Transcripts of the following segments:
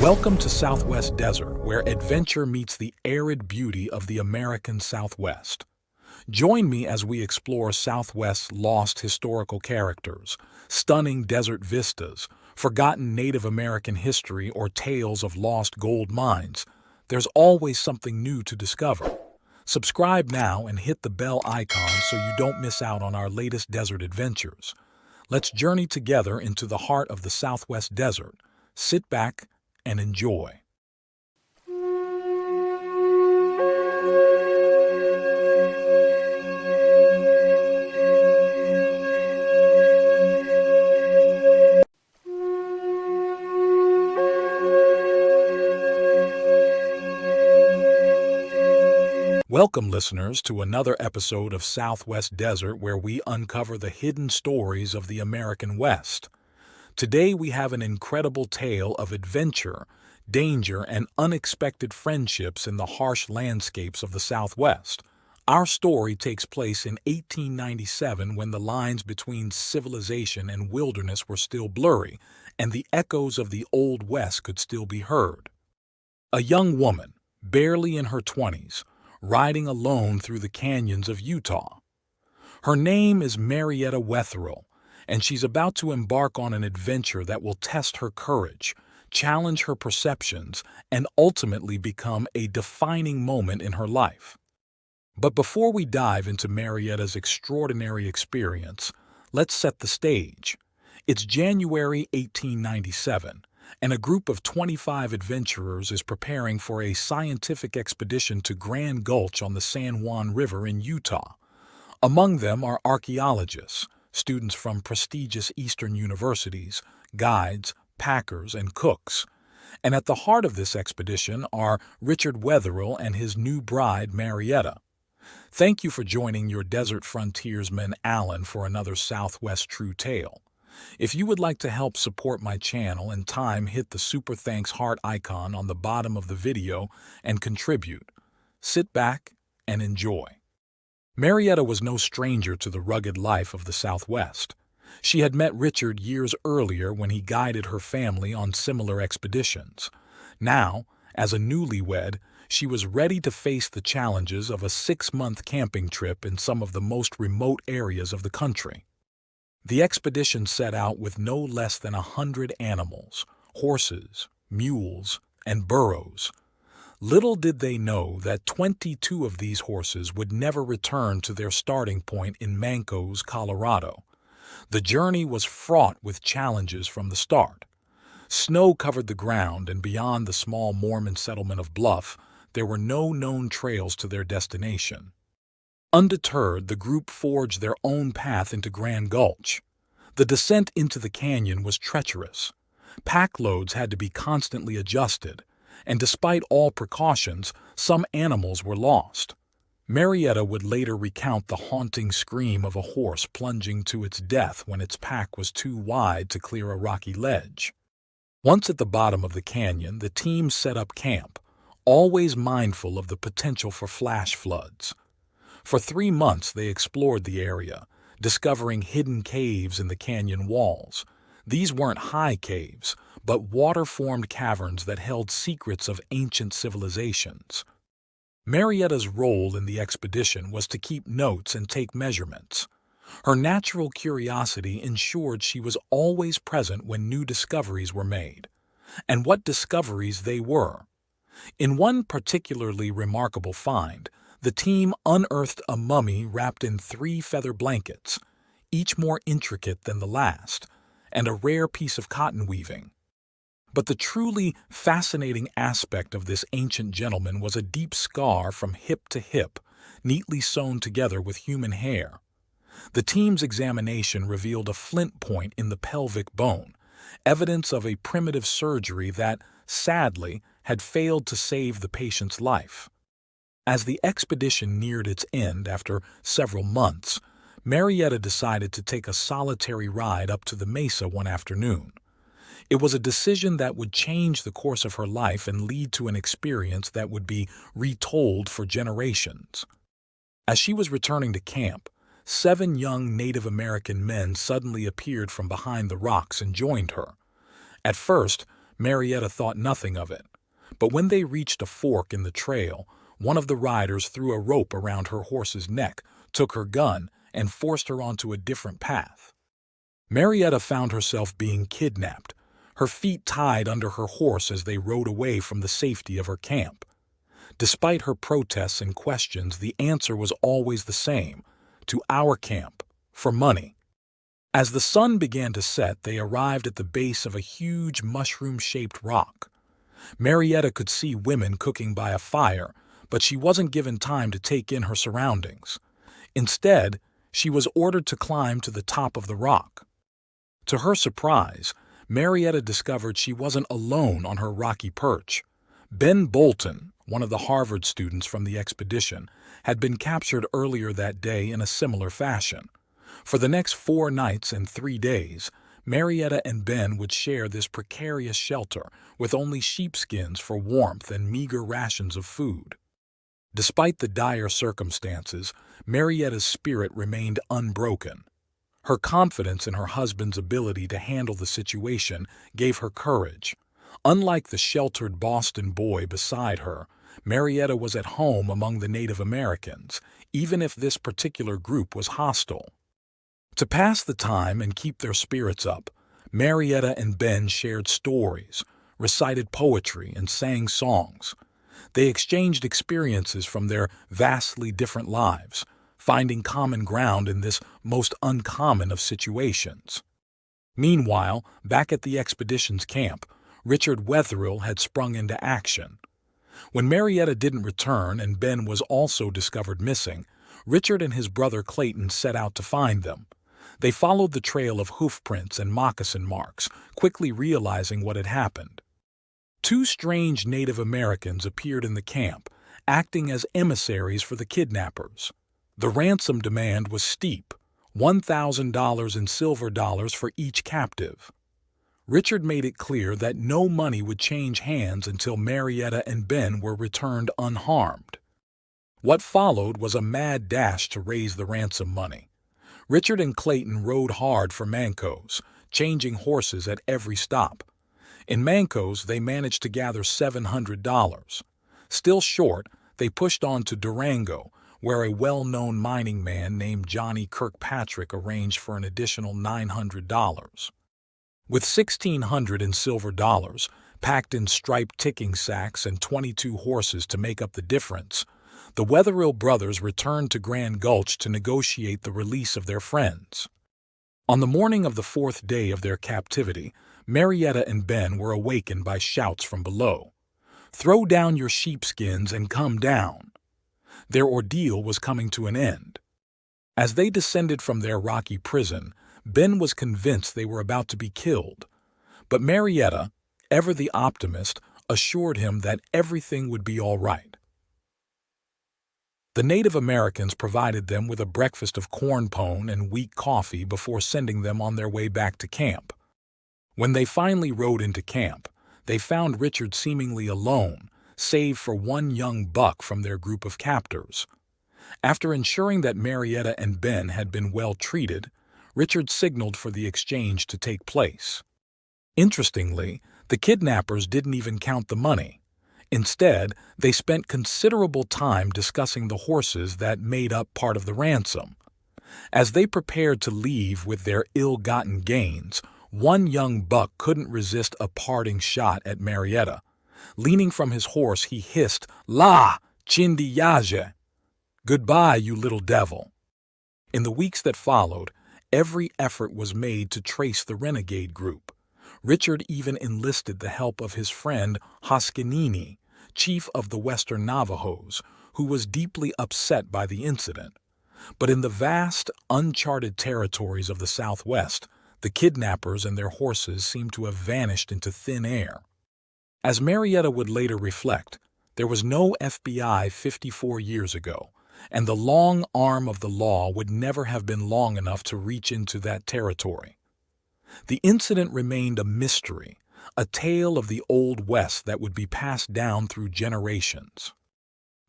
Welcome to Southwest Desert, where adventure meets the arid beauty of the American Southwest. Join me as we explore Southwest's lost historical characters, stunning desert vistas, forgotten Native American history, or tales of lost gold mines. There's always something new to discover. Subscribe now and hit the bell icon so you don't miss out on our latest desert adventures. Let's journey together into the heart of the Southwest Desert. Sit back and enjoy. Welcome, listeners, to another episode of Southwest Desert, where we uncover the hidden stories of the American West. Today we have an incredible tale of adventure, danger, and unexpected friendships in the harsh landscapes of the Southwest. Our story takes place in 1897, when the lines between civilization and wilderness were still blurry, and the echoes of the Old West could still be heard. A young woman, barely in her 20s, riding alone through the canyons of Utah. Her name is Marietta Wetherill, and she's about to embark on an adventure that will test her courage, challenge her perceptions, and ultimately become a defining moment in her life. But before we dive into Marietta's extraordinary experience, let's set the stage. It's January 1897, and a group of 25 adventurers is preparing for a scientific expedition to Grand Gulch on the San Juan River in Utah. Among them are archaeologists, students from prestigious Eastern universities, guides, packers, and cooks. And at the heart of this expedition are Richard Wetherill and his new bride, Marietta. Thank you for joining your desert frontiersman, Alan, for another Southwest True Tale. If you would like to help support my channel in time, hit the super thanks heart icon on the bottom of the video and contribute. Sit back and enjoy. Marietta was no stranger to the rugged life of the Southwest. She had met Richard years earlier when he guided her family on similar expeditions. Now, as a newlywed, she was ready to face the challenges of a 6-month camping trip in some of the most remote areas of the country. The expedition set out with no less than 100 animals, horses, mules, and burros. Little did they know that 22 of these horses would never return to their starting point in Mancos, Colorado. The journey was fraught with challenges from the start. Snow covered the ground, and beyond the small Mormon settlement of Bluff, there were no known trails to their destination. Undeterred, the group forged their own path into Grand Gulch. The descent into the canyon was treacherous. Pack loads had to be constantly adjusted, and despite all precautions, some animals were lost. Marietta would later recount the haunting scream of a horse plunging to its death when its pack was too wide to clear a rocky ledge. Once at the bottom of the canyon, the team set up camp, always mindful of the potential for flash floods. For 3 months they explored the area, discovering hidden caves in the canyon walls. These weren't high caves, but water-formed caverns that held secrets of ancient civilizations. Marietta's role in the expedition was to keep notes and take measurements. Her natural curiosity ensured she was always present when new discoveries were made. And what discoveries they were! In one particularly remarkable find, the team unearthed a mummy wrapped in 3 feather blankets, each more intricate than the last, and a rare piece of cotton weaving. But the truly fascinating aspect of this ancient gentleman was a deep scar from hip to hip, neatly sewn together with human hair. The team's examination revealed a flint point in the pelvic bone, evidence of a primitive surgery that, sadly, had failed to save the patient's life. As the expedition neared its end after several months, Marietta decided to take a solitary ride up to the mesa one afternoon. It was a decision that would change the course of her life and lead to an experience that would be retold for generations. As she was returning to camp, 7 young Native American men suddenly appeared from behind the rocks and joined her. At first, Marietta thought nothing of it. But when they reached a fork in the trail, one of the riders threw a rope around her horse's neck, took her gun, and forced her onto a different path. Marietta found herself being kidnapped, her feet tied under her horse as they rode away from the safety of her camp. Despite her protests and questions, the answer was always the same: to our camp, for money. As the sun began to set, they arrived at the base of a huge mushroom-shaped rock. Marietta could see women cooking by a fire, but she wasn't given time to take in her surroundings. Instead, she was ordered to climb to the top of the rock. To her surprise, Marietta discovered she wasn't alone on her rocky perch. Ben Bolton, one of the Harvard students from the expedition, had been captured earlier that day in a similar fashion. For the next 4 nights and 3 days, Marietta and Ben would share this precarious shelter with only sheepskins for warmth and meager rations of food. Despite the dire circumstances, Marietta's spirit remained unbroken. Her confidence in her husband's ability to handle the situation gave her courage. Unlike the sheltered Boston boy beside her, Marietta was at home among the Native Americans, even if this particular group was hostile. To pass the time and keep their spirits up, Marietta and Ben shared stories, recited poetry, and sang songs. They exchanged experiences from their vastly different lives, finding common ground in this most uncommon of situations. Meanwhile, back at the expedition's camp, Richard Wetherill had sprung into action. When Marietta didn't return and Ben was also discovered missing, Richard and his brother Clayton set out to find them. They followed the trail of hoofprints and moccasin marks, quickly realizing what had happened. 2 strange Native Americans appeared in the camp, acting as emissaries for the kidnappers. The ransom demand was steep, $1,000 in silver dollars for each captive. Richard made it clear that no money would change hands until Marietta and Ben were returned unharmed. What followed was a mad dash to raise the ransom money. Richard and Clayton rode hard for Mancos, changing horses at every stop. In Mancos, they managed to gather $700. Still short, they pushed on to Durango, where a well-known mining man named Johnny Kirkpatrick arranged for an additional $900. With $1,600 in silver dollars, packed in striped ticking sacks and 22 horses to make up the difference, the Wetherill brothers returned to Grand Gulch to negotiate the release of their friends. On the morning of the 4th day of their captivity, Marietta and Ben were awakened by shouts from below. "Throw down your sheepskins and come down." Their ordeal was coming to an end. As they descended from their rocky prison, Ben was convinced they were about to be killed. But Marietta, ever the optimist, assured him that everything would be all right. The Native Americans provided them with a breakfast of corn pone and weak coffee before sending them on their way back to camp. When they finally rode into camp, they found Richard seemingly alone, save for one young buck from their group of captors. After ensuring that Marietta and Ben had been well treated, Richard signaled for the exchange to take place. Interestingly, the kidnappers didn't even count the money. Instead, they spent considerable time discussing the horses that made up part of the ransom. As they prepared to leave with their ill-gotten gains, one young buck couldn't resist a parting shot at Marietta. Leaning from his horse, he hissed, "La, chindi yaje!" "Goodbye, you little devil." In the weeks that followed, every effort was made to trace the renegade group. Richard even enlisted the help of his friend Hoskanini, chief of the Western Navajos, who was deeply upset by the incident. But in the vast, uncharted territories of the Southwest, the kidnappers and their horses seemed to have vanished into thin air. As Marietta would later reflect, there was no FBI 54 years ago, and the long arm of the law would never have been long enough to reach into that territory. The incident remained a mystery, a tale of the Old West that would be passed down through generations.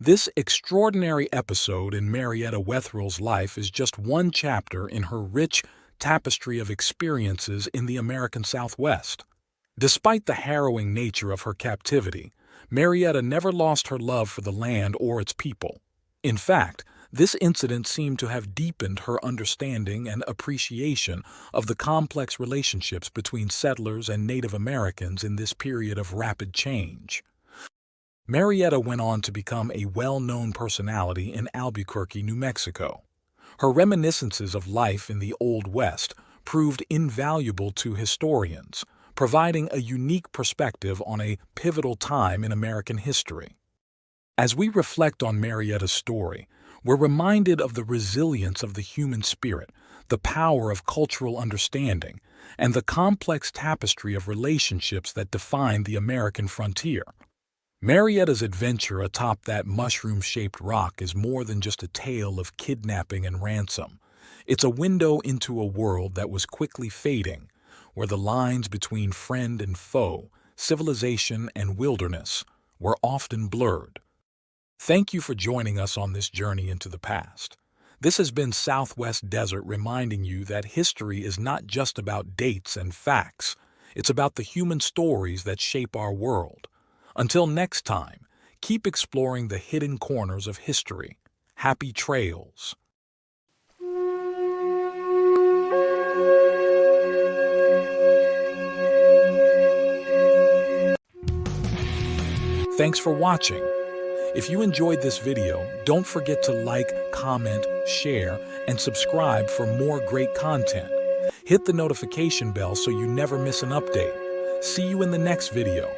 This extraordinary episode in Marietta Wetherill's life is just one chapter in her rich tapestry of experiences in the American Southwest. Despite the harrowing nature of her captivity, Marietta never lost her love for the land or its people. In fact, this incident seemed to have deepened her understanding and appreciation of the complex relationships between settlers and Native Americans in this period of rapid change. Marietta went on to become a well-known personality in Albuquerque, New Mexico. Her reminiscences of life in the Old West proved invaluable to historians, providing a unique perspective on a pivotal time in American history. As we reflect on Marietta's story, we're reminded of the resilience of the human spirit, the power of cultural understanding, and the complex tapestry of relationships that define the American frontier. Marietta's adventure atop that mushroom-shaped rock is more than just a tale of kidnapping and ransom. It's a window into a world that was quickly fading, where the lines between friend and foe, civilization and wilderness, were often blurred. Thank you for joining us on this journey into the past. This has been Southwest Desert reminding you that history is not just about dates and facts. It's about the human stories that shape our world. Until next time, keep exploring the hidden corners of history. Happy trails! Thanks for watching. If you enjoyed this video, don't forget to like, comment, share, and subscribe for more great content. Hit the notification bell so you never miss an update. See you in the next video.